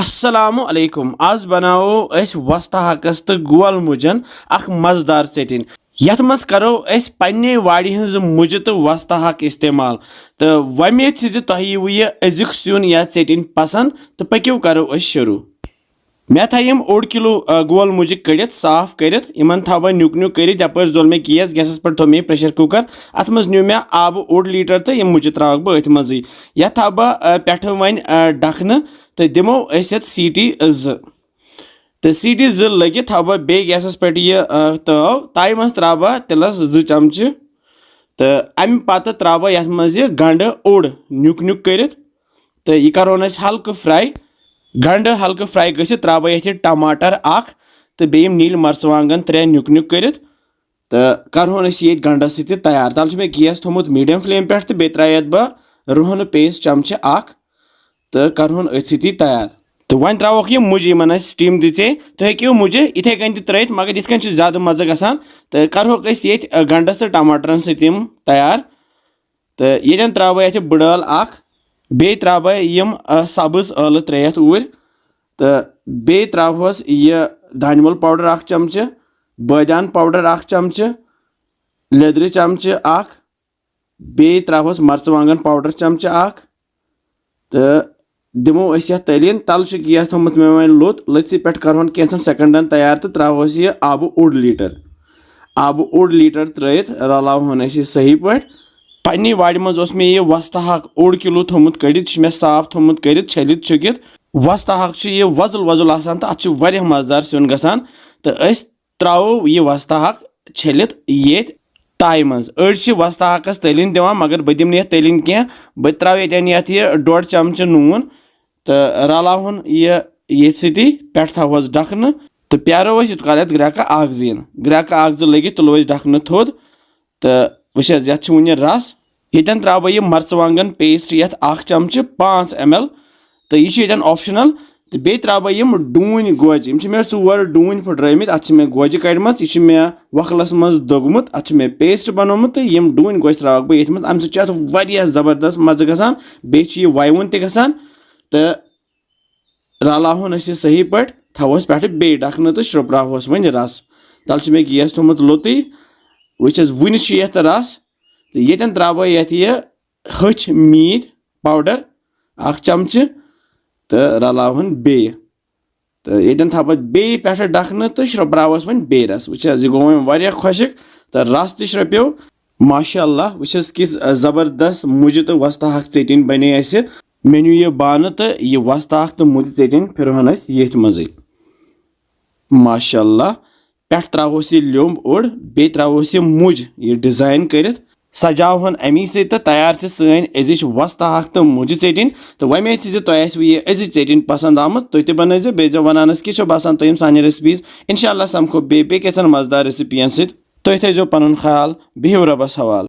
अस्सलामु अलैकुम आज बनाओ अस वस्ता हाकस तो गोल मुजन अख मजेदार चटिन यथ मज करो अस पन्ने वाड़ी हज मुज तो वस्ता हाक इस्तेमाल तो वमेद से तुह यह अजुक सुन या चटिन पसंद तो पक्यो करो अस शुरू मे थम 1 किलो गोल मुझ कड़ित साफ करित इन थव नुक नुक कर यपर जोल मे गैस गैसस पे थो मे प्रेशर कुकर अत मज नु मे आब 1 लीटर तो यह मुझ त्रा बह अथ मज यह थव बह पे वन डखन तो दिमो सीटी तो सीटी लगित थव बह बे गैसस पे यह तव ताई मज त्रा बह तिलस 2 चमच तो अम पत त्रा बह यथ मज गंड ओड नुक नुक कर तो यह करोन हल्क फ्राई गंड हल्क फ्राई गि त्रा बह ये टमाटर अख तो बेम नील मर्चवांगन 3 नुक नुक कर तो करोन ये गंडस सह तैयार तल मे गैस थोमुत मीडियम फ्लेम पे तो बे त्रायत बह रुहन पेस्ट चमच अख तो करोन अथ सह तैयार तो वन त्रोक यह मुझ इन स्टीम दिचे तो हेक्यो मुझ इथे कन त्रित मगर इत कन ज्यादा मजा गसान तो करोक ये गंडस तो टमाटरन सम तैयार तो ये त्रा बह ये बड़ल अख बे त्रा बह यम सब्ज ٲलہٕ 3 ऊर तो बे त्रोहस यह दानवल पाउडर 1 चमच बदान पाउडर 1 चमच लेदर चमच अख बे त्रोहस मर्चवांगन पाउडर चमच अख तो दिमो तलिन तल गैस थोमुत मे वन लोत लथि पे करोन कैंसन सेकंडन तैयार तो त्रोहस यह आब 1 लीटर आब 1 लीटर त्रित रलावन सही पे पन्नी वाड़ मज मे यह वस्ता हाक 1 किलो थोमुत कड़ित मे साफ थोमुत करित छलित छुकित वस्ता हाक यह वजुल वजुल आसान तो अत वारिया मजेदार सुन गसान तो अस त्रो यह वस्ता हाक छलित ये ताई मज अड़ वस्ता हाकस तलिन दिवान मगर बह दिम तलिन कह बह त्रा ये 1.5 चमच नून तो रलावन ये सती पे थवस ढकन तो प्यारो यूत काल ग्राका अख जीन ग्राका अख लगे तुलो ढकन थोद तो वह ये रस ये त्रा बह यह मर्चवांगन पेस्ट ये 1 चमच 5 ml तो यह ऑप्शनल तो बे त्रा बह यम डून गोज मे 4 डून फुट्रमित अत मे गोज कड़म यह मे वखलस मज दोगमुत अत मे पेस्ट बनोमुत तो यम डून गोज त्रा बह ये अम सह जबरदस्त मज गसान बे वयवन तसान तो रलावन सही पे थवस पे बे ढकन तो श्रुपरावस वन रस तल मे गैस थोमुत लोतुई वन ये रस तो ये त्रा बह ये हच मीट पाउडर 1 चमच तो रलावन बे तो ये थप बे पे ढकन तो श्रुपरावस वन बे रस वह गो वह खुशक तो रस तो श्रुप्यो माशाअल्लाह वह किस जबरदस्त मुझ तो वस्ता हाक चटिन बने मेन्यू यह बान तो यह वस्ता हाक तो मुझ चटिन फिरहन ये मजे माशाअल्लाह पे त्रोस यह लोब ओड बे त्रोस यह मुझ यह डिजाइन कर सजावन अमी से तो तैयार सन अजिच वस्ता हाक तो मुझ चटिन तो वमे तुह यह अजिच चटिन पसंद आमत तुह बनो बे वनान कह बसान तुम सान रेसिपीज इंशाल्लाह समखो बे कैसन मजेदार रेसिपियन तुह थो पन ख्याल बिहु रबस हवाल।